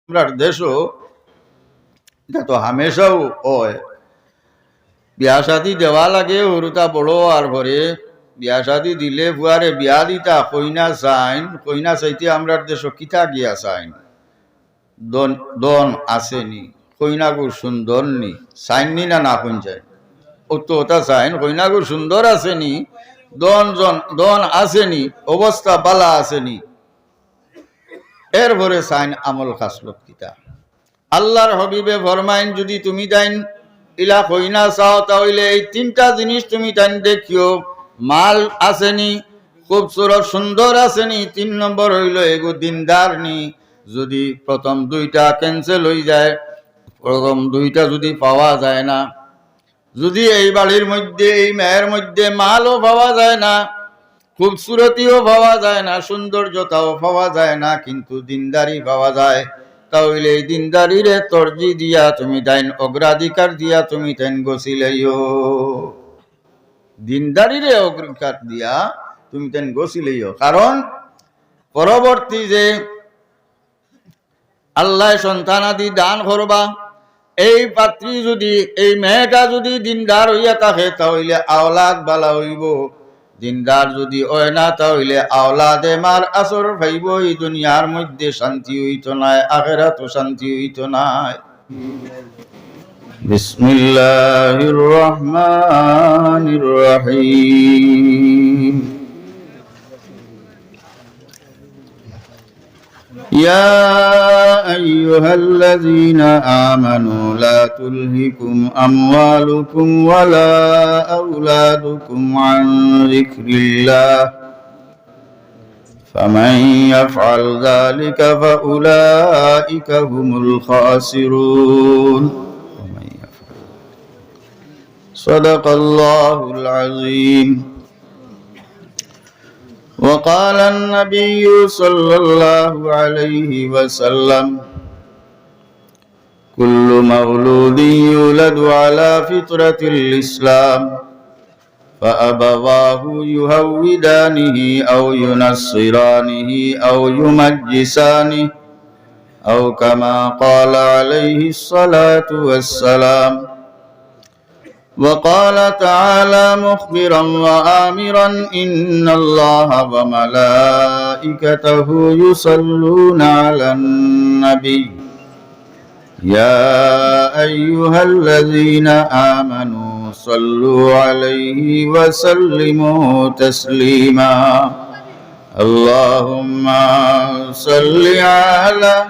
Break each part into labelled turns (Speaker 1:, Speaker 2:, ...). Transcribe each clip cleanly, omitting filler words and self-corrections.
Speaker 1: আমরা দেশও এটা তো হামেশাও হয় বিয়া শাদি দেওয়া লাগে হরুতা বড় আর পরে বিয়া শাদি দিলে বুয়ারে বিয়া দিতা কইনা চাইন কইনা চাইতে আমরা দেশ কিতা গিয়া চাইন দন দন আসেনি কইনাগুর সুন্দর নি চাইননি না না কইন চাই ও তো ওটা চাইন কইনাগুর সুন্দর আসেনি দন আসেনি অবস্থা বালা আসেনি এরপরে চাইন আমল খাসলত কিতা আল্লাহর হবিবে ফরমাইন যদি তুমি তাইন ইলা কইনা চাও তাহলে এই তিনটা জিনিস তুমি তাইন দেখিও মাল আসেনি খুবসুরত সুন্দর আসেনি 3 নম্বর হইল এগো দিনদার নি যদি প্রথম দুইটা ক্যান্সেল হয়ে যায় প্রথম দুইটা যদি পাওয়া যায় না যদি এই বাড়ির মধ্যে এই মেয়ের মধ্যে মালও পাওয়া যায় না খুবসুরতিও পাওয়া যায় না সৌন্দর্যতাও পাওয়া যায় না কিন্তু দিনদারি পাওয়া যায় তাহলে এই দিনদারিরে তরজি দিয়া তুমি তাইন অগ্রাধিকার দিয়া তুমি তাইন গছিলেইও দিনদারিরে অগ্রাধিকার দিয়া তুমি তাইন গছিলেইও কারণ পরবর্তী যে আল্লাহ সন্তানাদি দান করবা এই পাত্রী যদি এই মেয়েটা যদি দিনদার হইয়া থাকে তাহলে আওলাদ বালা হইব দিনদার যদি হয় না তাহলে আওলাদে মার আসর ভাইব এই দুনিয়ার মধ্যে শান্তি হইতো নাই আখিরাতে শান্তি হইতো নাই বিসমিল্লাহির রহমানির রহিম يا أيها الذين آمنوا لا تلهكم أموالكم ولا أولادكم عن ذكر الله فمن يفعل ذلك فأولئك هم الخاسرون صدق الله العظيم وقال النبي صلى الله عليه وسلم كل مولود يولد على فطرة الإسلام فأبواه يهودانه أو ينصرانه أو يمجسانه أو كما قال عليه الصلاة والسلام وقال تعالى مخبرا وآمرا إن الله وملائكته يصلون على النبي يا أيها الذين آمنوا صلوا عليه وسلموا تسليما اللهم صل على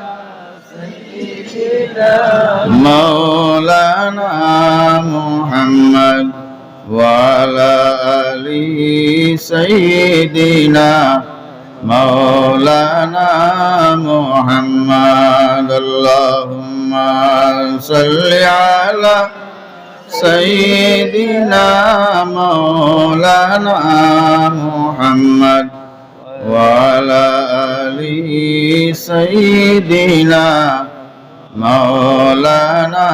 Speaker 1: مولانا محمد وعلى آل سيدنا مولانا محمد اللهم صل على سيدنا مولانا محمد وعلى آل سيدنا مولانا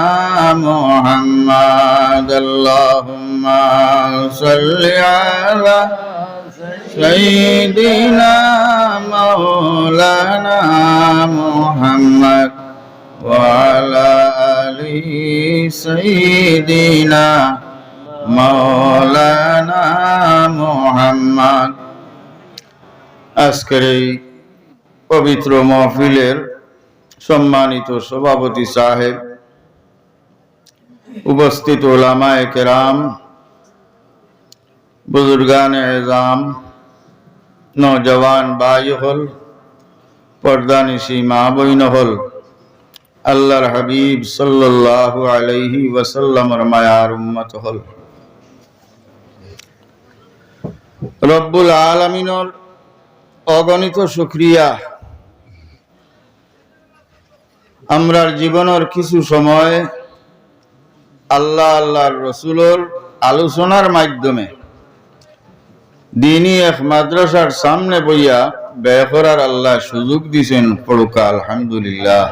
Speaker 1: محمد اللهم صل على سيدنا مولانا محمد وعلى آل سيدنا مولانا محمد আজকের এই পবিত্র মাহফিলের সম্মানিত সভাপতি সাহেব উপস্থিত উলামায়ে কেরাম বুজুর্গানে এজাম নওজওয়ান ভাই হল পর্দানিশি মা বইন হল আল্লাহর হাবিব সাল্লাল্লাহু আলাইহি ওয়াসাল্লামের মায়ার উম্মত হল রব্বুল আলামিনের অগণিত শুকরিয়া আমরার জীবনের কিছু সময় আল্লাহ আল্লাহর রসুলের আলোচনার মাধ্যমে দিনী এক মাদ্রাসার সামনে বইয়া ব্যয় করার আল্লাহ সুযোগ দিয়েছেন পড়ুকা আলহামদুলিল্লাহ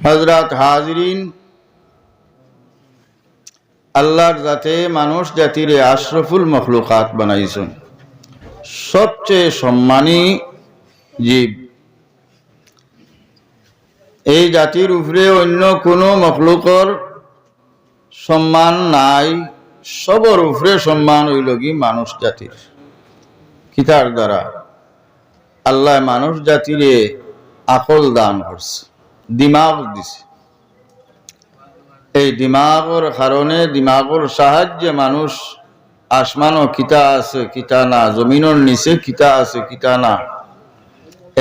Speaker 1: হযরত হাজিরিন আল্লাহর জাতে মানুষ জাতিরে আশরাফুল মখলুকাত বানাইছেন সবচেয়ে সম্মানী জীব এই জাতির উপরে অন্য কোনো মখলুকর সম্মান নাই, সবর উপরে সম্মান হইল কি মানুষ জাতির। কিতার দ্বারা আল্লাহ মানুষ জাতিরে আকল দান করছে, দিমাগ দিছে। এই দিমাগর কারণে, দিমাগর সাহায্যে মানুষ আসমানও কিতা আছে কিতা না, জমিনের নিচে কিতা আছে কিতা না,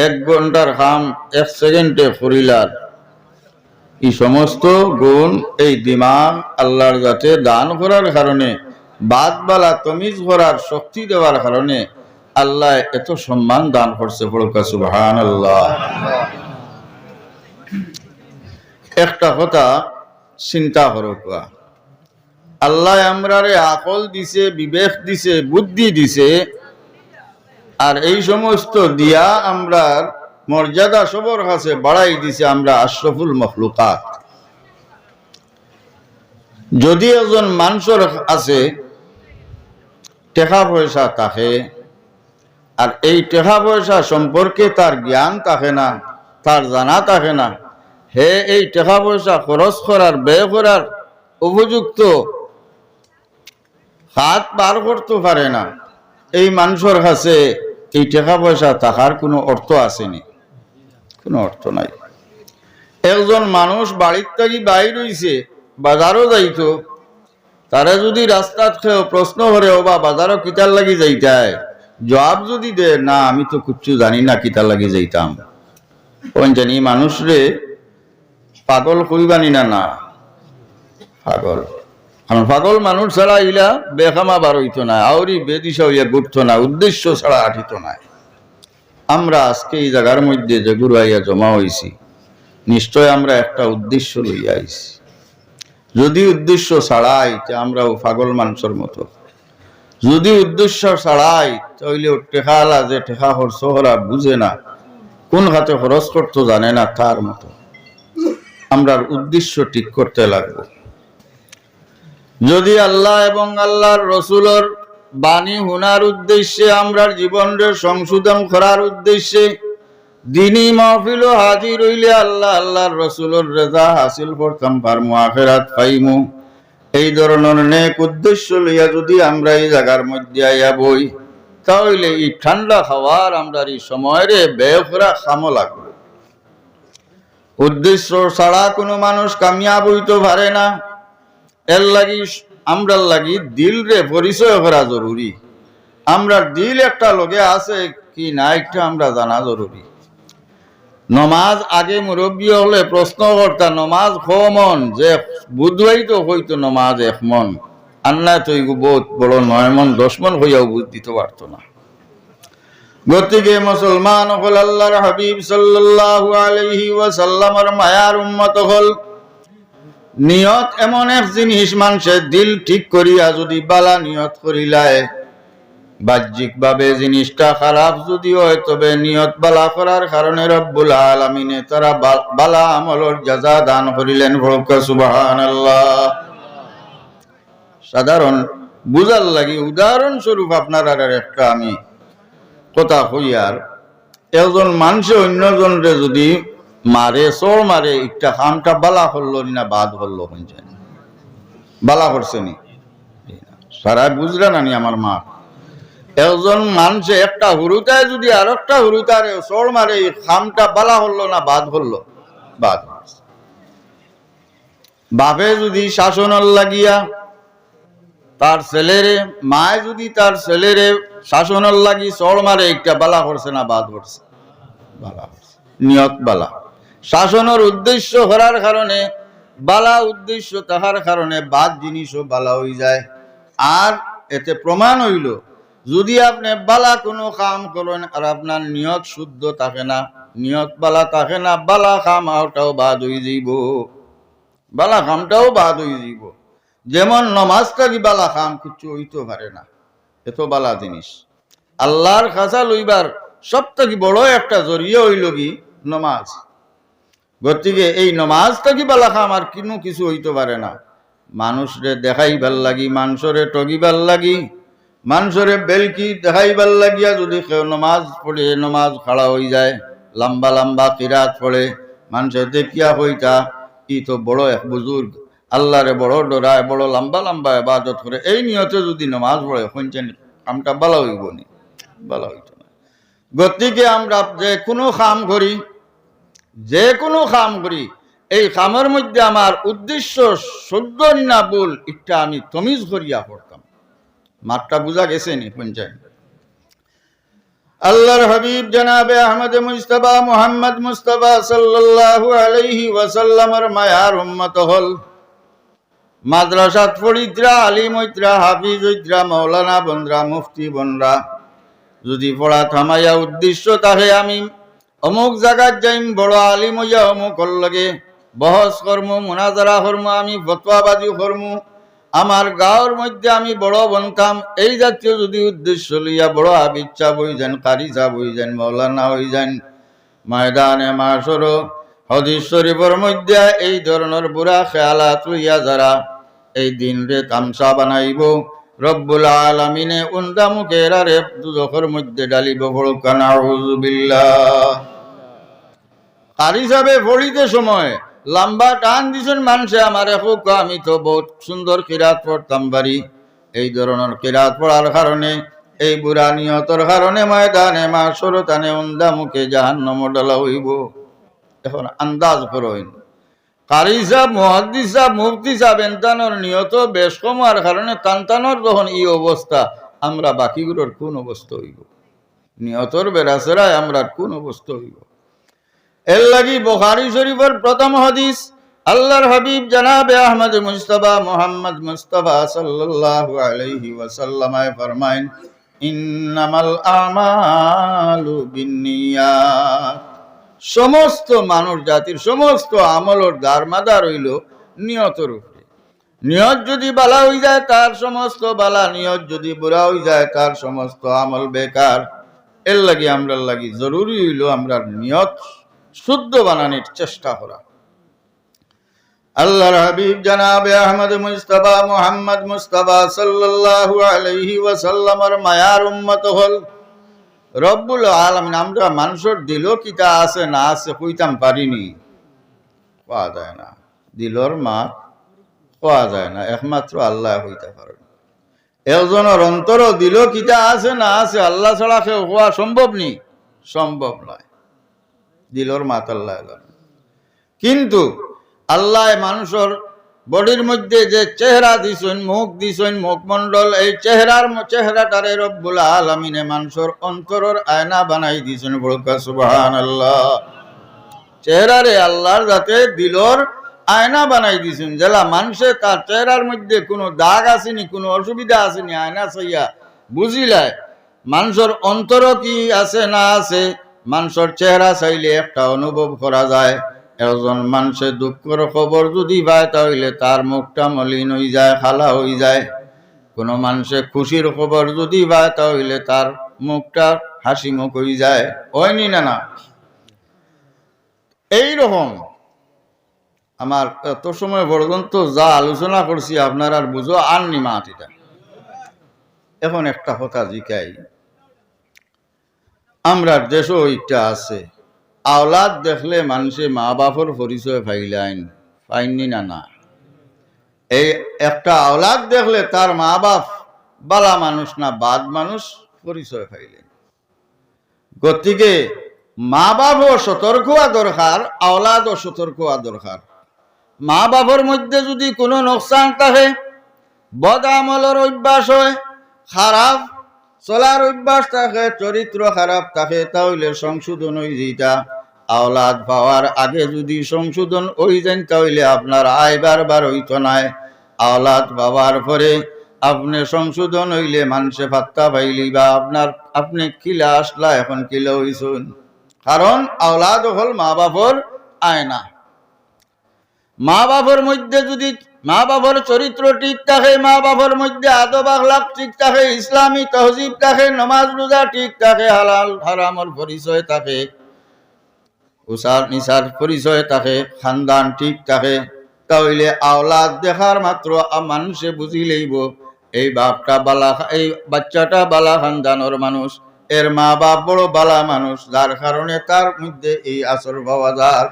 Speaker 1: 1 ঘন্টার কাম 1 সেকেন্ডে করিলার। এই সমস্ত গুণ এই দিমাগ আল্লাহর জাতে দান করার কারণে, বাদ বালা তমিজ করার শক্তি দেওয়ার কারণে আল্লাহ এত সম্মান দান করছে। বলকা সুবহানাল্লাহ। একটা কথা চিন্তা করো, আল্লাহ আমরারে আকল দিছে, বিবেক দিছে, বুদ্ধি দিছে, আর এই সমস্ত দিয়া আমরার মর্যাদা সবর কাছে বাড়াই দিছে। আমরা আশরাফুল মখলুকাত। যদি একজন মানুষের আছে টাকা পয়সা থাকে, আর এই টাকা পয়সা সম্পর্কে তার জ্ঞান থাকে না, তার জানা থাকে না, হে এই টাকা পয়সা খরচ করার, ব্যয় করার উপযুক্ত হাত পার করতে পারে না, এই মানুষের কাছে এই টাকা পয়সা থাকার কোনো অর্থ আসেনি, কোনো অর্থ নাই। একজন মানুষ বাড়ির থেকে বাইর হইছে, বাজারও যাইতো, তারা যদি রাস্তাত খেয়েও প্রশ্ন করে ও বা বাজারও কিতার লাগি যাইতায়, জবাব যদি দে না আমি তো কিচ্ছু জানি না কিতার লাগি যাইতাম, কোন জানি মানুষ রে পাগল কইবানি না, না পাগল। কারণ পাগল মানুষ ছাড়া ইলা বেখামা বার হইতো না, আউরি বেদিশা হইয়া ঘুরতো না, উদ্দেশ্য ছাড়া হাঁটিত না। আমরা আজকে এই জায়গার মধ্যে যে ঘুরাইয়া জমা হয়েছি, নিশ্চয় আমরা একটা উদ্দেশ্য লইয়া আইছি। যদি উদ্দেশ্য ছাড়াই তে আমরাও পাগল মানুষের মতো, যদি উদ্দেশ্য ছাড়াই তাহলে টেকালা যে টেকা খরচ করা বুঝে না, কোন হাতে খরচ করতে জানে না, তার মতো। আমরা উদ্দেশ্য ঠিক করতে লাগবো। যদি আল্লাহ এবং আল্লাহর রসুলের বাণী হুনার উদ্দেশ্যে, আমরা জীবনের সংশোধন করার উদ্দেশ্যে দিনী মাহফিল হাজির হইলে আল্লাহ আল্লাহর রসুলের রেজা হাসিল করতাম পারমু, আখিরাত পাইমু, এই ধরনের নেক উদ্দেশ্য লইয়া যদি আমরা এই জায়গার মধ্যে আইয়া বই, তাহলে এই ঠান্ডা খাওয়ার আমরা এই সময়ের ব্যয় করা খামো লাগবে। উদ্দেশ্য ছাড়া কোনো মানুষ কামিয়াব হইতে পারে না। এর লাগি আমরা লাগি দিল রে পরিচয় করা জরুরি। আমরা দিল একটা লগে আছে কি না একটা আমরা জানা জরুরি। নমাজ আগে মুরব্বী হলে প্রশ্ন করতা, নমাজ মন যে বুধবাই তো হইতো নমাজ 1 মন, আন্না তো বহুত বড় 9 মন 10 মন হইয়াও বুঝ দিতে পারতো না। গতিকে মুসলমান হল আল্লাহর হাবিব সাল্লাল্লাহু আলাইহি ওয়াসাল্লামের মায়ার উম্মত হল। নিয়ত এমন এক জিনিস, মানুষের দিল ঠিক করিয়া যদি বালা নিয়ত করিলায়, বাহ্যিক ভাবে জিনিসটা খারাপ যদি হয়, তবে নিয়ত বালা করার কারণে রব্বুল আলামিনে তারা বালা আমলের জাযা দান করিলেন। সুবহানাল্লাহ। সাধারণ বুঝার লাগি উদাহরণ স্বরূপ আপনার একটা আমি কথা হইয়ার, একজন মানুষে অন্যজনরে যদি মারে, চোর মারে, একটা খামটা বালা করলো না বাদ করলো, বালা করছে নি সারা বুঝলে না নি আমার মা। একজন মানুষে একটা হুরুতায় যদি আর একটা হুরুতারে চোর মারে, খামটা বালা হলো না বাদ হলো, বাদ। বাপে যদি শাসনের লাগিয়া তার ছেলেরে, মায় যদি তার ছেলেরে শাসনের লাগি চোর মারে, একটা বালা করছে না বাদ করছে, বালা করছে। নিয়ত বালা, শাসনের উদ্দেশ্য করার কারণে বালা, উদ্দেশ্য তাহার কারণে বাদ জিনিসও বালা হয়ে যায়। আর এতে প্রমাণ হইল যদি আপনি বালা কোনো কাম করেন আর আপনার নিয়ত শুদ্ধ থাকে না, নিয়ত বালা থাকে না, বালা কাম আওটাও বাদ হয়ে যাইব, বালা কামটাও বাদ হয়ে যাইব। যেমন নমাজটা কি বালা কাম কিছু হইতে পারে না, এত বালা জিনিস। আল্লাহর খাসা লইবার সব থেকে বড় একটা জরিয়া হইল কি নমাজ। গতিকে এই নমাজটা কি বালা কাম আর কিনো কিছু হইতে পারে না। মানুষরে দেখাইবার লাগি, মানুষরে ঠগিবার লাগি, মানুষরে বেলকি দেখাইবার লাগিয়া যদি কেউ নমাজ পড়ে, নমাজ খাড়া হয়ে যায়, লম্বা লম্বা কিরাত পড়ে, মানুষে দেখিয়া হইতা ই তো বড় এক বুজুর্গ, আল্লাহরে বড় ডরায়, বড় লম্বা লম্বা ইবাদত করে, এই নিয়তে যদি নামাজ পড়ে শুনছেন কামটা ভালো হইব নি? ভালো হইত না। গতিকে আমরা যে কোনো কাম করি, যে কোনো কাম করি, এই কামের মধ্যে আমার উদ্দেশ্য শুদ্ধ না ভুল এটা আমি তমিজ করিয়া পড়তাম। মাঠটা বুঝা গেছে নি? শুনছেন? আল্লাহর হাবিব জনাবে আহমদ মুস্তাফা মুহাম্মদ মুস্তাফা সাল্লাল্লাহু আলাইহি ওয়াসাল্লামের মায়ার উম্মত হল। মাদ্রাসাত ফরিদরা, আলিম হইতরা, হাফিজ হইতরা, মাওলানা বনরা, মুফতি বনরা, যদি পড়া থামাইয়া উদ্দেশ্য তাহে আমি অমুক জায়গায় যাইম, বড় আলিম হইয়া অমুকর লগে বহস কর্ম, মুনাজারা কর্ম, আমি ফতোয়াবাজি কর্ম, আমার গাঁওর মধ্যে আমি বড় বনতাম, এই জাতীয় যদি উদ্দেশ্য লইয়া বড় হাবিজ সাহেব হই যান, কারি সাহেব হই যান, মাওলানা হই যান, ময়দানে মাশর হাদিস শরীফের মধ্যে এই ধরনের বুড়া খেয়ালাত লইয়া যারা এই দিন রে তামসা বানাইব, রব্বুল আলামিনে উন্দা মুখের আরে দুজখের মধ্যে ডালিব। পড়ুকা নাউযু বিল্লাহ। কারি সাহেবে পড়িতে সময় লম্বা টান দিছেন মানুষে আমার হোক, আমি তো বহুত সুন্দর কিরাত পড়তাম পারি, এই ধরনের কিরাত পড়ার কারণে, এই বুড়া নিয়তর কারণে ময়দানে মাশর তানে উন্দা মুখে জাহান্নাম ডালা হইব। এখন আন্দাজ করইন, কারি সাহেব, মুহাদ্দিস সাহেব, মুফতি সাহেব এনতানোর নিয়ত বেশ কম হওয়ার কারণে তানতানোর যখন এই অবস্থা, আমরা বাকিগুলোর কোন অবস্থা হইব? নিয়তর বেড়াচেরায় আমরা কোন অবস্থা হইব? এর লাগি বুখারী শরীফের প্রথম হাদিস, আল্লাহর হাবিব জনাবে আহমদ মুস্তাফা মুহাম্মদ মুস্তাফা সাল্লাল্লাহু আলাইহি ওয়াসাল্লাম ফরমায়েন, ইন্নামাল আমালু বিন্নিয়াত। সমস্ত মানুষ জাতির সমস্ত আমলের দারমাদার হইল নিয়তের উপরে। নিয়ত যদি বালা হয়ে যায় তার সমস্ত বালা, নিয়ত যদি বুড়া হয়ে যায় তার সমস্ত আমল বেকার। এর লাগি আমরা লাগি জরুরি হইল আমরা নিয়ত শুদ্ধ বানানোর চেষ্টা করা। আল্লাহর হাবিব জনাবে আহমদ মুস্তাফা মুহাম্মদ মুস্তাফা সাল্লাল্লাহু আলাইহি ওয়াসাল্লামের মায়ার উম্মত হল। রব্বুল আলামিন আমরা মানুষের দিল কিতা আছে না আছে কইতাম পারিনি, পাওয়া যায় না। দিলর মাপ পাওয়া যায় না, একমাত্র আল্লাহ হইতে পারেন। একজনের অন্তর দিল কিতা আছে না আছে আল্লাহ ছাড়া কেউ হওয়া সম্ভব নি, সম্ভব নয়। দিলর মাত আল্লাহ জানেন। কিন্তু আল্লাহ মানুষের বডির মধ্যে যে চেহারা দিছেন, মুখ দিছেন, মুখমণ্ডল, এই চেহারাটারে রব্বুল আলামিনে মানুষের অন্তরের আয়না বানাই দিছেন। বলকা সুবহানাল্লাহ। চেহারারে আল্লাহর যাতে দিলর আয়না বানাই দিছেন, যেলা মানুষে তার চেহারার মধ্যে কোনো দাগ আসেনি, কোনো অসুবিধা আসেনি, আয়না চাইয়া বুঝিলায় মানুষের অন্তর কি আছে না আছে, মানুষের চেহারা চাইলে একটা অনুভব করা যায়। একজন মানুষের দুঃখের খবর যদি পায় তাহলে তার মুখটা মলিন হয়ে যায়, খালা হয়ে যায়। কোনো মানুষের খুশির খবর যদি পায় তাহলে তার মুখটা হাসি মুখ হয়ে যায়, হয়নি না? না, এইরকম আমার এত সময় পর্যন্ত যা আলোচনা করছি আপনার আর বুঝো আননি মাটিটা। এখন একটা কথা জিকাই, আমরা দেশও একটা আছে, আওলাদ দেখলে মানুষে মা বাপর পরিচয় পাইলেন, পাইনি না? না, এই একটা আওলাদ দেখলে তার মা বাপ বালা মানুষ না বাদ মানুষ পরিচয় পাইলেন। গতিকে মা বাপও সতর্ক হওয়া দরকার, আওলাদও সতর্ক হওয়া দরকার। মা বাপর মধ্যে যদি কোনো নোকসান থাকে, বদ আমলের অভ্যাস হয়, খারাপ চলার অভ্যাস থাকে, চরিত্র খারাপ থাকে, তাহলে সংশোধন হয়ে যেটা আওলাদ পাওয়ার আগে যদি সংশোধন হয়ে যান তাহলে আপনার আইবার বার হইতো নাই। আওলাদ পাওয়ার পরে আপনি সংশোধন হইলে মানুষে ফাত্তা পাইলি বা আপনি কিলা আসলা এখন কিলা হইছেন, কারণ আওলাদ হল মা বাপর আয়না। মা বাপর মধ্যে যদি মা বাপর চরিত্র ঠিক থাকে, মা বাপর মধ্যে আদব আখলাক ঠিক থাকে, ইসলামী তহজিব থাকে, নমাজ রোজা ঠিক থাকে, হালাল হারামর পরিচয় থাকে, উসার নিসার পরিচয় থাকে, খানদান ঠিক থাকে, তাহলে আওলাদ দেখার মাত্র মানুষে বুঝি লইব এই বাপটা বালা, এই বাচ্চাটা বালা খানদানোর মানুষ, এর মা বাপ বড় বালা মানুষ, যার কারণে তার মধ্যে এই আসর পাওয়া যায়।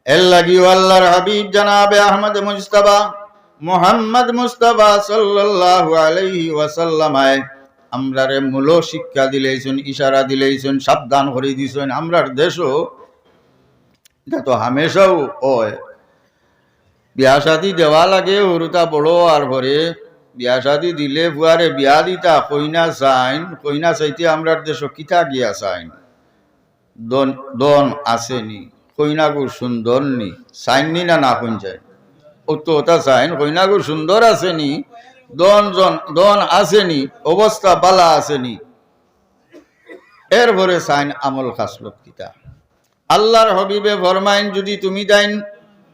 Speaker 1: এর লাগি আল্লাহর হাবিব জনাবে আহমদ মুজতবা মোহাম্মদ মুস্তাফা সাল্লাল্লাহু আলাইহি ওয়াসাল্লামায় আমরারে মূল শিক্ষা দিলেছেন, ইশারা দিলেছেন, সাবধান করে দিয়েছেন। আমরার দেশও এটা তো হামেশাও হয়, বিয়া শাদি দেওয়া লাগে হরুতা বড় আর ঘরে বিয়া শাদি দিলে বুয়ারে বিয়া দিতা কইনা চাইন, কইনা চাইতে আমরার দেশও কিতা গিয়া চাইন, দন আসেনি, কইনাগুর সুন্দর নি চাইননি না না কইন চাই তো ওটা চাইন, কইনাগুর সুন্দর আসেনি, দন আসেনি, অবস্থা বালা আসেনি, এরপরে চাইন আমল খাসলত কিতা। আল্লাহর হবিবে ফরমাইন যদি তুমি তাইন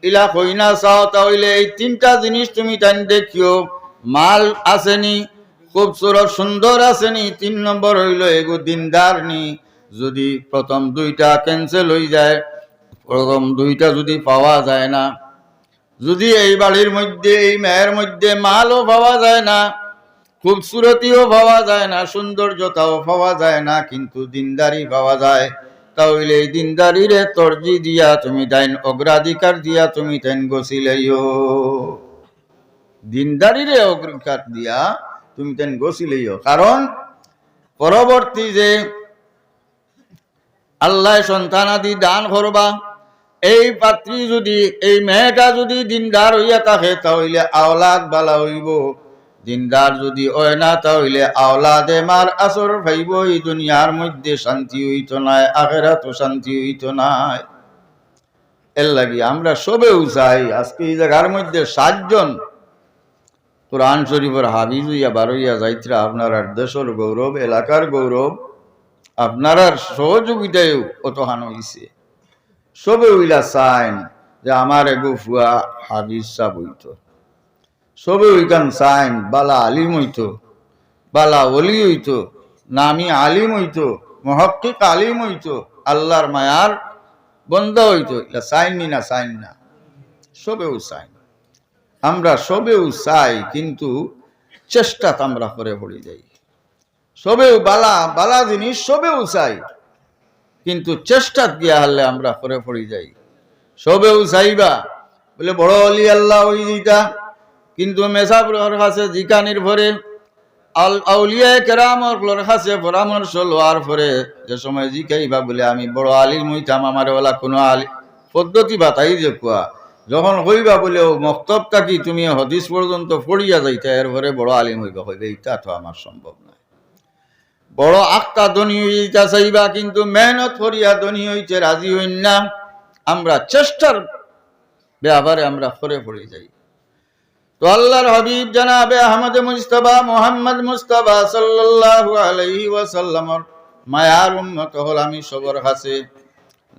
Speaker 1: ইলা কইনা চাও তাহলে এই তিনটা জিনিস তুমি তাইন দেখিও, মাল আসেনি, খুবসুরত সুন্দর আসেনি, 3 নম্বর হইল এগো দিনদার নি। যদি প্রথম দুইটা ক্যান্সেল হয়ে যায়, প্রথম দুইটা যদি পাওয়া যায় না, যদি এই বাড়ির মধ্যে এই মেয়ের মধ্যে মালও পাওয়া যায় না, খুবসুরতিও পাওয়া যায় না, সৌন্দর্যতাও পাওয়া যায় না, কিন্তু দিনদারি পাওয়া যায়, তাহলে এই দিনদারিরে তরজি দিয়া তুমি তাইন অগ্রাধিকার দিয়া তুমি তাইন গছিলেইও, দিনদারিরে অগ্রাধিকার দিয়া তুমি তাইন গছিলেইও। কারণ পরবর্তী যে আল্লাহ সন্তানাদি দান করবা, এই পাত্রী যদি এই মেয়েটা যদি দিনদার হইয়া থাকে তাহলে আওলাদ বালা হইব, দিনদার যদি হয় না তাহলে আওলাদে মার আসর ভাইব, এই দুনিয়ার মধ্যে শান্তি হইত নাই, আখেরাত শান্তি হইত নাই। এর লাগি আমরা সবেও চাই আজকে এই জায়গার মধ্যে 7 জন কোরআন শরীফের হাফিজ হইয়া বারইয়া যাইত্রা আপনার দেশের গৌরব, এলাকার গৌরব, আপনার সহযোগিতায় অতহান হইছে। সবে ওইলা চাইন যে আমার এগো ফুয়া হাফিজ সাহ হইত, সবে ওইখান চাইন বালা আলিম হইত, বালা ওলি হইত, নামি আলিম হইত, মহক্কিক আলিম হইত, আল্লাহর মায়ার বন্দা হইত। এটা চাইনি না, চাইন না, সবেও চাইন, আমরা সবেও চাই, কিন্তু চেষ্টাত আমরা করে পড়ে যাই। সবেও বালা বালা জিনিস সবেও চাই, কিন্তু চেষ্টা দিয়া হলে আমরা করে পড়ে যাই। সবেও চাইবা বলে বড় অলি আল্লাহ ওই দিতা, কিন্তু মেসাবর কাছে জিকা নির্ভরে আউলিয়া কেরামর কাছে পরামর্শ লওয়ার পরে যে সময় জিকাইবা বলে আমি বড় আলিম হইতাম, আমার ওলা কোনো আলি পদ্ধতি বাতাই যে কুয়া, যখন হইবা বলে ও মক্তব থাকি তুমি হদিস পর্যন্ত পড়িয়া যাইতা, এরপরে বড় আলিম হইবা, হইবে এটা তো আমার সম্ভব না। বড় আক্তা ধনী হইতা চাইবা, কিন্তু মেহনত করিয়া ধনী হইতে রাজি হইন না। আমরা চেষ্টার ব্যাপারে আমরা করে পড়ে যাই। তো আল্লাহর হাবিব জনাবে আহমদ মুজতবা মোহাম্মদ মুস্তাফা সাল্লাল্লাহু আলাইহি ওয়াসাল্লামর মায়ার উম্মত হল আমি সবার কাছে,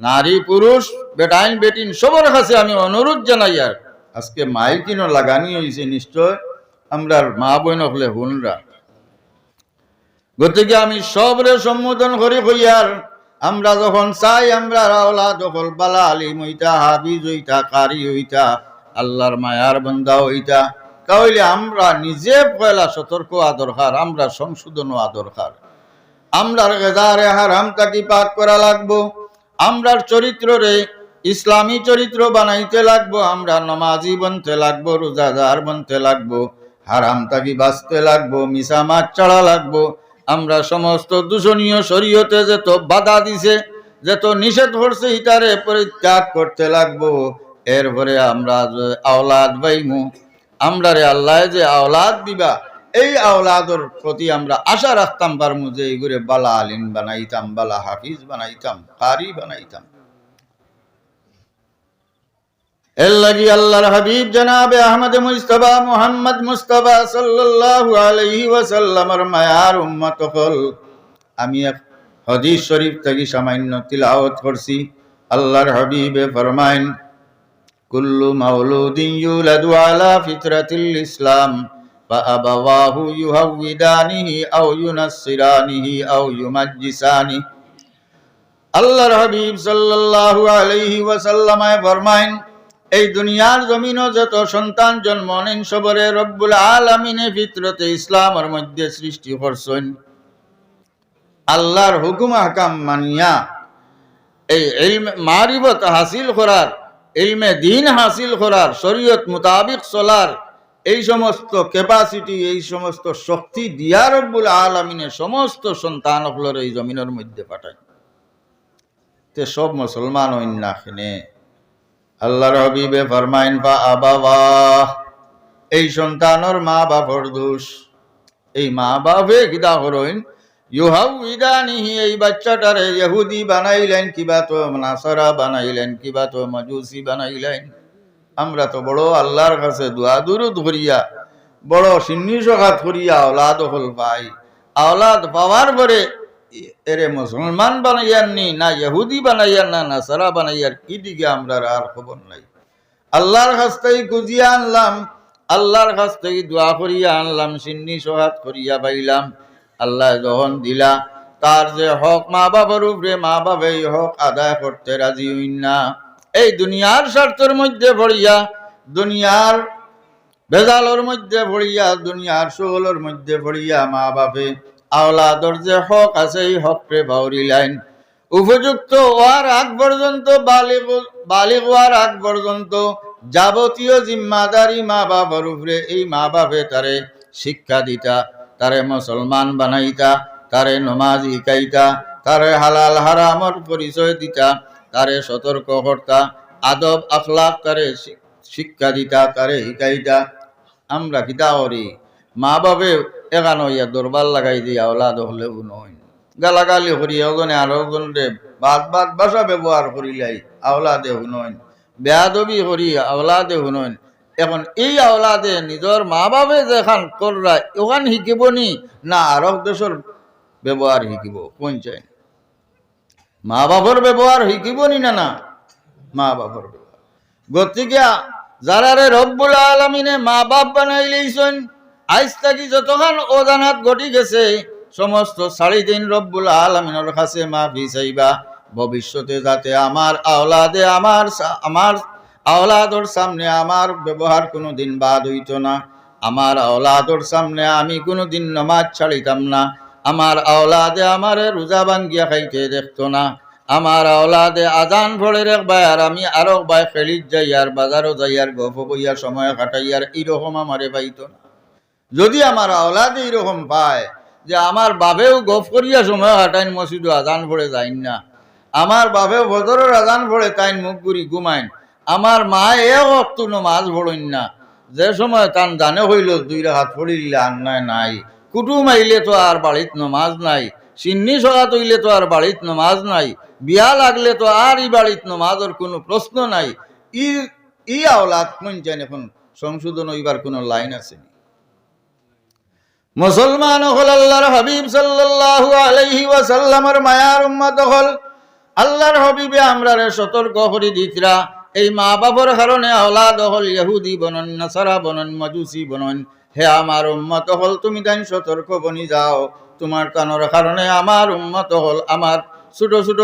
Speaker 1: নারী পুরুষ বেটাইন বেটিন সবার কাছে আমি অনুরোধ জানাই। আর আজকে মাইল কিনো লাগানি হয়েছে, নিশ্চয় আমরা মা বোন হলে হুনরা, গতিকে আমি সবরে সম্বোধন করি হইয়ার আমরা যখন চাই আমরা আওলাদ হল বালা আলিম হইতা, হাফিজ হইতা, কারি হইতা, আল্লাহর মায়ার বান্দা হইতা, তাহলে আমরা নিজে পয়লা সতর্ক দরকার, আমরা সংশোধন দরকার। আমরার গেজারে হারাম তাকি পাক করা লাগবো, আমরার চরিত্ররে ইসলামী চরিত্র বানাইতে লাগবো, আমরা নমাজি বনতে লাগবো, রোজাদার বনতে লাগবো, হারাম তাকি বাঁচতে লাগবো, মিশা মাছ চড়া লাগবো। আমরা সমস্ত দূষণীয় শরীয়তে যত বাধা দিছে, যত নিষেধ করছে ইতারে পরিত্যাগ করতে লাগবো। এরপরে আমরা আওলাদ বাইমু, আমরা রে আল্লাহ যে আওলাদ দিবা, এই আওলাদর প্রতি আমরা আশা রাখতাম পারমু যে এইগুলো বালা আলিম বানাইতাম, বালা হাফিজ বানাইতাম, কারি বানাইতাম। এর লাগি আল্লাহর হাবিব জনাবে আহমদ মুজতবা মোহাম্মদ মুস্তাফা সাল্লাল্লাহু আলাইহি ওয়াসাল্লামের মায়ার উম্মত হল আমি এক হাদিস শরীফ থেকে সামান্য তিলাওয়াত করছি। আল্লাহর হাবিবে ফরমাইন, কুল্লু মাউলুদিন ইউলাদু আলা ফিতরাতিল ইসলাম ফাআবাওয়াহু ইউহাউইদানিহি আও ইউনাসসিরানিহি আও ইউমাজ্জিসানি। আল্লাহর হাবিব সাল্লাল্লাহু আলাইহি ওয়াসাল্লাম ফরমাইন, এই দুনিয়ার জমিনও যত সন্তান জন্ম নেন সবরে রব্বুল আলামিনে ফিতরতে ইসলামের মধ্যে সৃষ্টি করছেন। আল্লাহর হুকুম আহকাম মানিয়া এই ইলম মারিফত হাসিল করার ইলমে দিন হাসিল করার, শরীয়ত মোতাবিক চলার এই সমস্ত ক্যাপাসিটি, এই সমস্ত শক্তি দিয়া রব্বুল আলামিনের সমস্ত সন্তানগুলোর এই জমিনের মধ্যে পাঠায়। তে সব মুসলমান হইন না খেনে আল্লাহর হাবিবে ফরমাইন ফা আবাওয়া, এই সন্তানের মা বাপর দোষ। এই মা বাপে কিতা করইন, ইউহাউইদানিহি, এই বাচ্চাটারে ইহুদি বানাইলেন, কিবা তো নাসারা বানাইলেন, কিবা তো মাজুসি বানাইলেন। আমরা তো বড় আল্লাহর কাছে দোয়া দুরুদ করিয়া, বড় সিন্নি সখাত করিয়া আওলাদ হল পাই। আওলাদ পাওয়ার পরে এরে মুসলমান বানাইয়াননি, না ইহুদি বানাইয়ার, না নাসারা বানাইয়ার, কি দিকে আমরা আর খবর নাই। আল্লাহর কাছ থেকে খুঁজিয়া আনলাম, আল্লাহর কাছ থেকে দোয়া করিয়া আনলাম, সিন্নি সহাত করিয়া পাইলাম। আল্লাহ যখন দিলা, তার যে হক মা বাবার উপরে, মা বাবা এই হক আদায় করতে রাজি হইন না। এই দুনিয়ার স্বার্থের মধ্যে পড়িয়া, দুনিয়ার ভেজালের মধ্যে পড়িয়া, দুনিয়ার শোগলের মধ্যে পড়িয়া মা বাপে আওলাদর যে হক আছে এই হককে বাউরিলাইন। উপযুক্ত হওয়ার আগ পর্যন্ত, বালিগ হওয়ার আগ পর্যন্ত যাবতীয় জিম্মাদারি মা বাবার উপরে। এই মা বাপে তারে শিক্ষা দিতা, তারে মুসলমান বানাইতা, তারে নমাজ শিখাইতা, তারে হালাল হারামর পরিচয় দিতা, তারে সতর্ক করতা, আদব আখলাক তারে শিক্ষা দিতা, তারে শিখাইতা। আমরা কিতা করি, মা বাপে এখান হইয়া দরবার লাগাই দিয়া আওলাদ হলে নয়, গালাগালি করি ওজনে আর ওজনে বাদ বাদ ভাষা ব্যবহার করিলাই আওলাদে হুনইন, বেয়াদবি করি আওলাদে হুনইন। এখন এই আওলাদে নিজের মা বাপে যেখান কররা ওখান শিকিব নি, না আরব দেশের ব্যবহার শিকিব? কোন চাই? মা বাপর ব্যবহার শিকিব নি, না না মা বাপর ব্যবহার। গতিকে যারারে রব্বুল আলামিনে মা বাপ বানাইলেইছেন, আজ থাকি যতক্ষণ অজানাত ঘটি গেছে সমস্ত 3.5 রব্বুল আলামিনের কাছে মাফি চাইবা, ভবিষ্যতে যাতে আমার আওলাদে আমার আওলাদর সামনে আমার ব্যবহার কোনোদিন বাদ হইত না, আমার আওলাদর সামনে আমি কোনোদিন নামাজ ছাড়িতাম না, আমার আওলাদে আমার রোজা ভাঙ্গিয়া খাইতে দেখত না, আমার আওলাদে আজান পড়ে রাখবাই আর আমি আরো বাই খেলিত যাই আর বাজারও যাই আর গপ বইয়া সময় কাটাই আর এইরকম আমারে পাইত না। যদি আমার আওলাদে এইরকম পায় যে আমার বাপেও গপ করিয়া সময় কাটাইন, মসজিদে আজান পড়ে যাইন না, আমার বাপেও বদরের আজান পড়ে তাইন মুখ গুড়ি ঘুমাইন, আমার মা একটু নমাজ পড়ইন না, যে সময় তান জানে হইল 2 রাকাত পড়িলে আর নাই, কুটুম আইলে তো আর বাড়িত নমাজ নাই, সিন্নি সগাত হইলে তো আর বাড়িত নমাজ নাই, বিয়া লাগলে তো আর ই বাড়িত নমাজের কোনো প্রশ্ন নাই। ই আওলাদ কোন জান এখন সংশোধন হইবার কোনো লাইন আছে? মুসলমান হল আল্লাহর হাবিব সাল্লাল্লাহু আলাইহি ওয়াসাল্লামের মায়ার উম্মত হল। আল্লাহর হাবিবে আমরারে সতর্ক করে দিতরা, এই মা বাবার কারণে আওলাদ হল ইহুদি বনন, নাসারা বনন, মাজুসি বনন, হে আমার উম্মত হল তুমি তাই সতর্ক বনি যাও। তোমার কানোর কারণে আমার উম্মত হল, আমার ছোট ছোট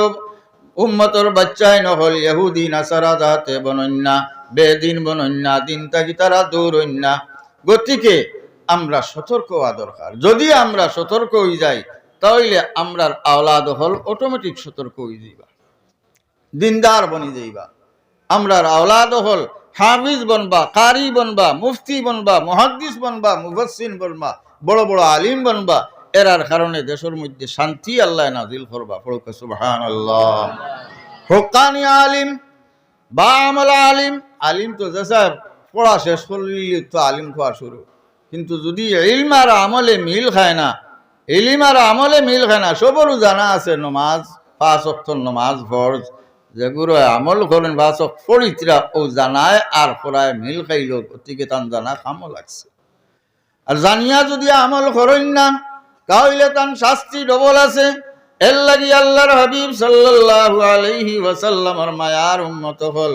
Speaker 1: উম্মতর বাচ্চাই নহল ইহুদি নাসারা যাতে বনন না, বেদিন বনন না, দিন থাকি তারা দূর হইন না। গতিকে আমরা সতর্ক হওয়া দরকার। যদি আমরা সতর্ক হয়ে যাই তাহলে আমরার আওলাদ হল অটোমেটিক সতর্ক হয়ে যাইবা, দিনদার বনি যাইবা। আমরার আওলাদ হল হাফিজ বনবা, কারি বনবা, মুফতি বনবা, মুহাদ্দিস বনবা, মুফাসসির বনবা, বড় বড় আলিম বনবা। এরার কারণে দেশের মধ্যে শান্তি আল্লাহ নাজিল করবা। পড়ুক সুবহানাল্লাহ। হক্কানি আলিম বা আমল আলিম, আলিম তো যেসা পড়া শেষ করলি তো আলিম খাওয়া শুরু, কিন্তু যদি ইলম আর আমলে মিল খায় না, ইলম আর আমলে মিল খায় না, সবরও জানা আছে নমাজ 5 ওয়াক্ত নমাজ ফরজ, যেগুলো আমল করেন 5 ওয়াক্ত পড়িতরা ও জানায় আর পড়ায় মিল খাইল, গতিকে তান জানা কামও লাগছে। আর জানিয়া যদি আমল করেন না তাহলে তান শাস্তি ডবল আছে। এর লাগি আল্লাহর হাবিব সাল্লাল্লাহু আলাইহি ওয়াসাল্লামের মায়ার উম্মত হল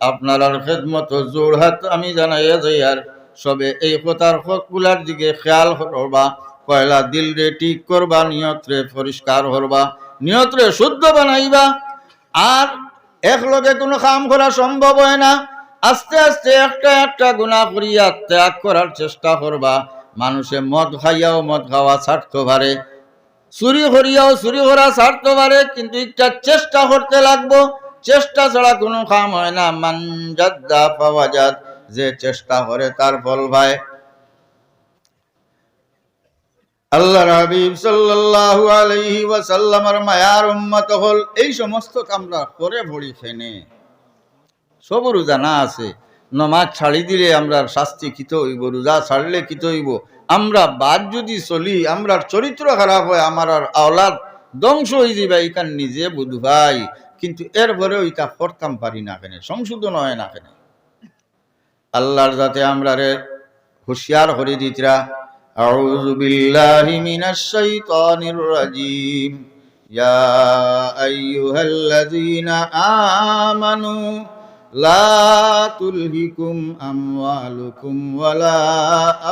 Speaker 1: আপনার খেদমত জোড়হাত আমি জানাইয়া যাই। আর সবে এই কথার হকগুলার দিকে খেয়াল করবা, পয়লা দিল রে ঠিক করবা, নিয়ত রে পরিষ্কার করবা, নিয়ত রে শুদ্ধ বানাইবা। আর একলগে কোনো কাম করা সম্ভব হয় না, আস্তে আস্তে একটা একটা গুনাহ করিয়া ত্যাগ করার চেষ্টা করবা। মানুষে মদ খাইয়াও মদ খাওয়া ছাড়তে পারে, চুরি করিয়াও চুরি করা ছাড়তে পারে, কিন্তু একটা চেষ্টা করতে লাগবো। চেষ্টা ছাড়া কোনো কাম হয় না। মান জাদ্দা ফাওয়াজাদ, যে চেষ্টা করে তার ফল পায়। আল্লাহর হাবিব সাল্লাল্লাহু আলাইহি ওয়াসাল্লামের মায়ার উম্মত হল এই সমস্ত কামরা করে ভরি ফেনে। সবরও জানা আছে নমাজ ছাড়ি দিলে আমরা শাস্তি কিত হইব, রোজা ছাড়লে কিত হইব। আমরা বাদ যদি চলি আমরা চরিত্র খারাপ হয়, আমার আওলাদ ধ্বংস হয়ে যাবে, এখান নিজে বুধ ভাই। কিন্তু এরপরে ওইটা করতাম পারি না কেন, সংশোধন হয় না কেন? আল্লাহর যাতে আমরা রে হুঁশিয়ার করে দিতরা। আউযু বিল্লাহি মিনাশ শাইতানির রাজিম। ইয়া আইয়ুহাল্লাযীনা আমানু লা তুলহিকুম আমওয়ালুকুম ওয়ালা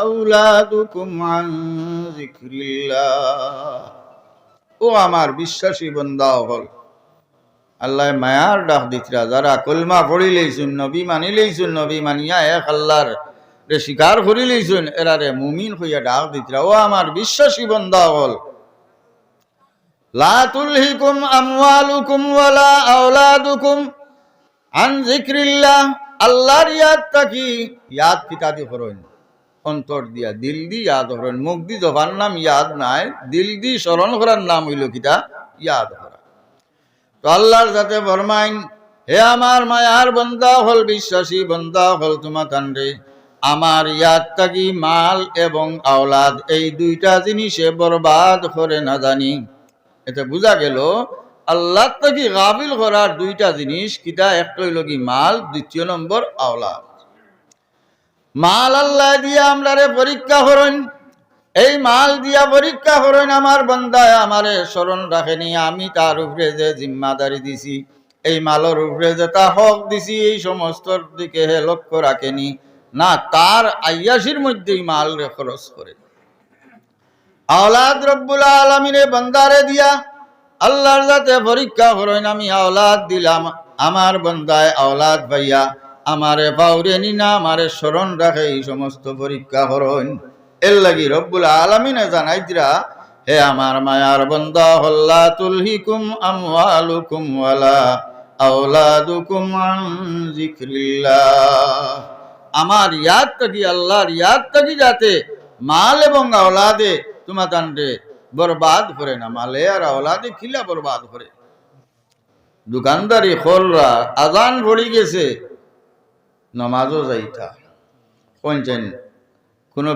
Speaker 1: আওলাদুকুম আন যিকরিল্লাহ। ও আমার বিশ্বাসী বান্দা হল, আল্লাহ মায়ার ডাক দিতরা, যারা কলমা পড়ি লইছুন, নবী মানি লইছুন, নবী মানিয়া এক আল্লাহর রে স্বীকার করি লইছুন, এরারে মুমিন হইয়া ডাক দিতরা। ও আমার বিশ্বাসী বান্দা হল, লা তুলহিকুম আমওয়ালুকুম ওয়ালা আওলাদুকুম আন যিকরিল্লাহ। আল্লাহর ইয়াদ তাকি ইয়াদ কিতাদি করুন, অন্তর দিয়া দিল দি ইয়াদ করুন। মুখ দি জবান নাম ইয়াদ নাই, দিল দি স্মরণ করার নাম হইল কিতা? ইয়াদ করা। তো আল্লাহর যাতে ফরমাইন, হে আমার মায়ার বান্দা হল, বিশ্বাসী বান্দা হল, তোমার কাণ্ডে আমার ইয়াদ তাকি মাল এবং আওলাদ এই দুইটা জিনিসে বরবাদ করে না জানি। এতে বোঝা গেল আল্লাহ তাকি গাফিল করার দুইটা জিনিস কিটা? একটা হইল কি মাল, দ্বিতীয় নম্বর আওলাদ। মাল আল্লাহ দিয়া আমরা রে পরীক্ষা করেন, এই মাল দিয়া পরীক্ষা করেন আমার বান্দায় আমারে স্মরণ রাখেনি। আমি তার উপরে যে জিম্মাদারি দিছি, এই মালের উপরে যে তা হক দিছি, এই সমস্ত দিকে হে লক্ষ্য রাখেনি না, তার আয়াসির মধ্যেই মাল রে খরচ করে। আওলাদ রব্বুল আলামিনে বান্দারে দিয়া আল্লাহর যাতে পরীক্ষা করেন, আমি আওলাদ দিলাম, আমার বান্দায় আওলাদ ভাইয়া আমারে পাউরে নি না, আমারে স্মরণ রাখে, এই সমস্ত পরীক্ষা করেন। এর লাগি রব্বুল আলামিনে জানাই দিরা, হে আমার মায়ার বান্দা হল, লা তুলহিকুম আমওয়ালুকুম ওয়ালা আওলাদুকুম আন যিকরিল্লাহ। আমার ইয়াদ থাকি, আল্লাহর ইয়াদ থাকি যাতে মাল এবং আওলাদে তোমার তান্ডে বরবাদ করে না। মালে আর আওলাদে খিলা বরবাদ করে। দোকানদারি খোলরা আজান পড়ি গেছে, নমাজও যাইতা কোনছেন। কোনো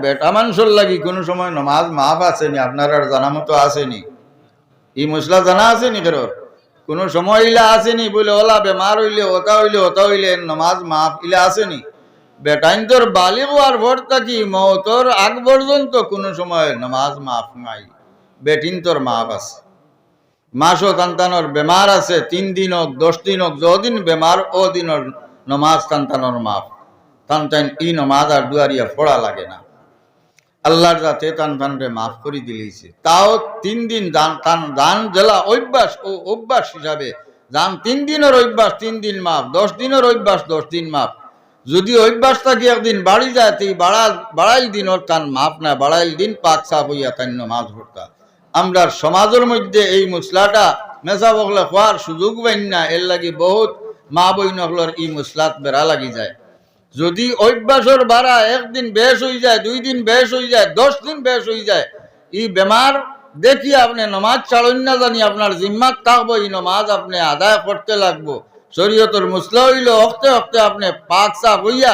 Speaker 1: বেটা মানুষের লাগি কোনো সময় নমাজ মাফ আসেনি? আপনার আর জানা মতো আসেনি? এই মশলা জানা আসেনি? কেরর কোনো সময় ইলা আসেনি বলে ওলা বেমার হইলে ওটা হইলে ওটা হইলে নমাজ মাফ ইলা আসেনি? বেটাইন তোর বালিগ আর ভর থাকি মওতর আগ পর্যন্ত কোনো সময় নমাজ মাফ নাই। বেটিন তোর মাফ আছে। মাসও তান্তানোর বেমার আছে, 3 দিন হোক 10 দিন হোক, যদিন বেমার ও দিনর নমাজ তান্তানোর মাফ। তান ই নমাজ আর দুয়ারিয়া পড়া লাগে না। আল্লাহর যাতে তানরে মাফ করে দিলেছে। তাও 3 দিন দান জেলা অভ্যাস ও অভ্যাস হিসাবে যান 3 দিনের অভ্যাস 3 দিন মাফ, 10 দিনের অভ্যাস 10 দিন মাফ। যদি অভ্যাস থাকি একদিন বাড়ি যায়, তুই বাড়াইল দিন ওর তান মাফ না, বাড়াইল দিন পাক সাফ হইয়া তাই নমাজ পড়তা। আমরা সমাজের মধ্যে এই মশলাটা মেসা বকলে হওয়ার সুযোগ পাই না। এর লাগি বহুত মা বইন হকলর এই মশলাত বেড়া লাগি যায়। যদি অভ্যাসের বাড়া একদিন বেশ হয়ে যায়, 2 দিন বেশ হয়ে যায়, 10 দিন বেশ হয়ে যায়, এই বেমার দেখি আপনি নমাজ ছাড়েন না জানি আপনার জিম্মাত থাকবো, এই নমাজ আপনি আদায় করতে লাগবো। শরীয়তের মশলা হইল অক্তে অক্তে আপনি পাক সাফ হইয়া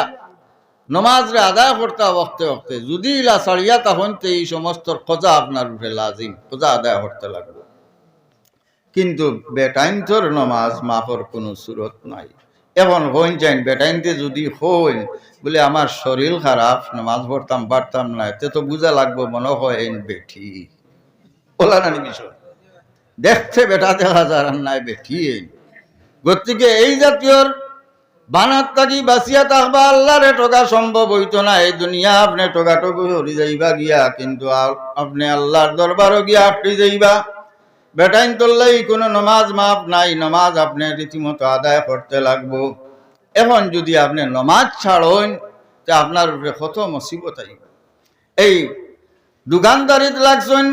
Speaker 1: নমাজ রে আদায় করতে অক্তে অক্তে। যদি ইলা ছাড়িয়া তখন এই সমস্ত খোঁজা আপনার উপরে লাজিম, খোঁজা আদায় করতে লাগবে। কিন্তু বেটাইন তোর নমাজ মাফর কোনো সুরত নাই। এখন হইন চাইন বেটাইনতে যদি হইন বলে আমার শরীর খারাপ নমাজ পড়তাম পারতাম না, এতে তো বুঝা লাগবো মনে হয় এই বেঠি বলা না বিষয়। দেখতে বেটা দেখা যায় নাই বেঠি। গতিকে এই জাতীয় বানাত থাকি বাঁচিয়া থাকবা আল্লাহরে ঠকা সম্ভব হইতো না। এই দুনিয়া আপনি ঠকাঠকি হরি যাইবা গিয়া, কিন্তু আপনি আল্লাহর দরবারও গিয়া আটকে যাইবা। বেটাইন তোল্লাই কোনো নমাজ মাফ নাই, নমাজ আপনি রীতিমতো আদায় করতে লাগবো। এখন যদি আপনি নমাজ ছাড়েন তা আপনার উপরে কত মুসিবত আইব। এই দোকানদারিত লাগছেন,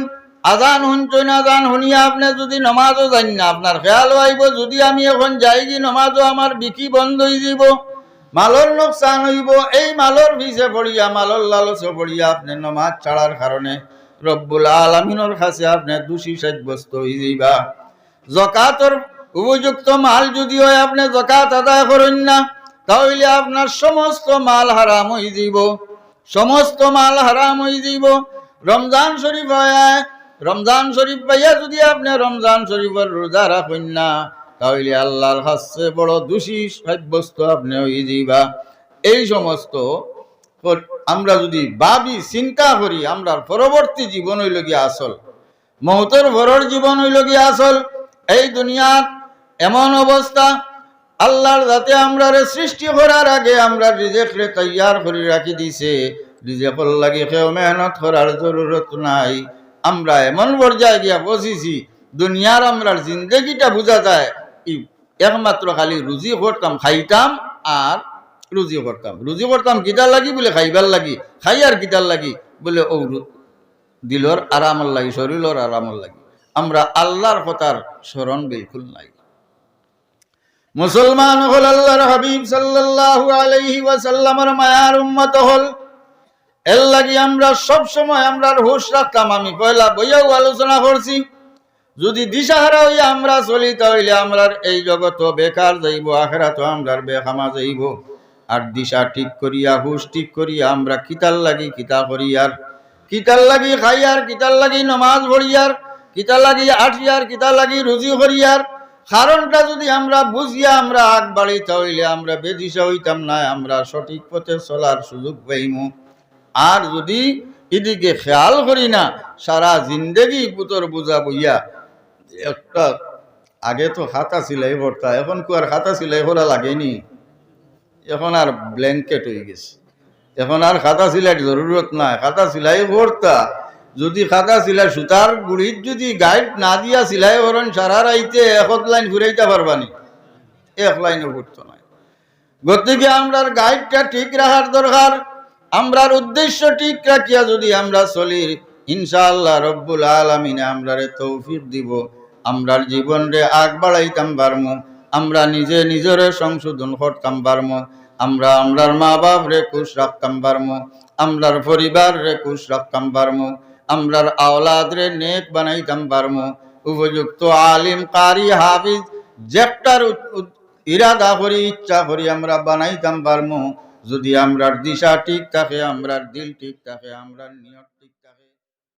Speaker 1: আজান শুনছেন, আজান শুনিয়া আপনি যদি নমাজও যান না, আপনার খেয়াল আইব যদি আমি এখন যাই কি নমাজও আমার বিকি বন্ধ হয়ে যাব, মালর লোকসান হইব। এই মালর পিছে পড়িয়া, মালর লালচে পড়িয়া আপনি নমাজ ছাড়ার কারণে রব্বুল আলামিনের কাছে আপনি দোষী সাব্যস্ত হয়ে যাইবা। যাকাতের উপযুক্ত মাল যদি হয় আপনি যাকাত আদায় করেন না, তাহলে আপনার সমস্ত মাল হারাম হয়ে যাব, সমস্ত মাল হারাম হয়ে যাব। রমজান শরীফ হয়, রমজান শরীফ পাইয়া যদি আপনি রমজান শরীফের রোজা রাখেন না, তাহলে আল্লাহর কাছে বড় দোষী সাব্যস্ত আপনি হয়ে যাইবা। এই সমস্ত আমরা যদি ভাবি চিন্তা করি, আমরা পরবর্তী জীবন হইল গিয়া আসল, মহতর ভরর জীবন হইল গিয়া আসল। এই দুনিয়ার এমন অবস্থা, আল্লাহর যাতে আমরা সৃষ্টি করার আগে আমরা রিজেকরে তৈয়ার করে রাখি দিছে, রিজেকর লাগে কেউ মেহনত করার জরুরত নাই। আমরা এমন পর্যায়ে গিয়া বসেছি, দুনিয়ার আমরা জিন্দগিটা বোঝা যায় একমাত্র খালি রুজি করতাম, খাইতাম আর রুজি করতাম। রুজি করতাম কিতার লাগি বলে খাইবার লাগি, খাই আর কিতার লাগি বলে ও দিলর আরামর লাগি, শরীরের আরামর লাগি। আমরা আল্লাহর কথার স্মরণ বিলকুল নাই। মুসলমান হল আল্লাহর হাবিব সাল্লাল্লাহু আলাইহি ওয়াসাল্লামের মায়ার উম্মত হল, এর লাগি আমরা সব সময় আমরা হুঁশ রাখতাম। আমি পয়লা বইয়াও আলোচনা করছি, যদি দিশাহারা হইয়া আমরা চলি তাহলে আমরা এই জগৎ বেকার যাইব, আখিরাত আমরা বেখামা যাইব। আর দিশা ঠিক করিয়া, হুঁশ ঠিক করিয়া আমরা কিতার লাগি কিতা করিয়ার, কিতার লাগি খাইয়ার, কিতার লাগি নমাজ পড়িয়ার, কিতার লাগি আঠিয়ার, কিতার লাগি রুজি করিয়ার কারণটা যদি আমরা বুঝিয়া আমরা আগ বাড়ি তাহলে আমরা বেদিশা হইতাম না, আমরা সঠিক পথে চলার সুযোগ পাইমু। আর যদি এদিকে খেয়াল করি না, সারা জিন্দেগি পুতর বোঝা বইয়া একটা, আগে তো খাতা সিলাই করতা, এখন কি আর খাতা সিলাই করা লাগেনি, এখন আর ব্ল্যাঙ্কেট হয়ে গেছে, এখন আর খাতা সিলাই জরুরত নাই। খাতা সিলাই করতা, যদি খাতা সিলাই সুতার গুড়ির যদি গাইড না দিয়া সিলাই করেন সারা রাইতে এক লাইন ঘুরাইতে পারবানি, এক লাইনও ঘুরতো না। গতিকে আমরার গাইডটা ঠিক রাখার দরকার। আমরার উদ্দেশ্য ঠিক রাখিয়া যদি আমরা চলি, ইনশাআল্লাহ রব্বুল আলামিন আমরারে তৌফিক দিব, আমরার জীবন রে আগ বাড়াইতাম পারমু, আমরা নিজে নিজেরে সংশোধন করতাম পারমু, আমরা আমরার মা বাপ রে খুশ রাখতাম পারমু, আমরার পরিবার রে খুশ রাখতাম পারমু, আমরার আওলাদ রে নেক বানাইতাম পারমু, উপযুক্ত আলিম কারি হাফিজ যেটার ইরাদা করি ইচ্ছা করি আমরা বানাইতাম পারমু। যদি আমরার দিশা ঠিক থাকে, আমরার দিল ঠিক থাকে, আমরার নিয়ত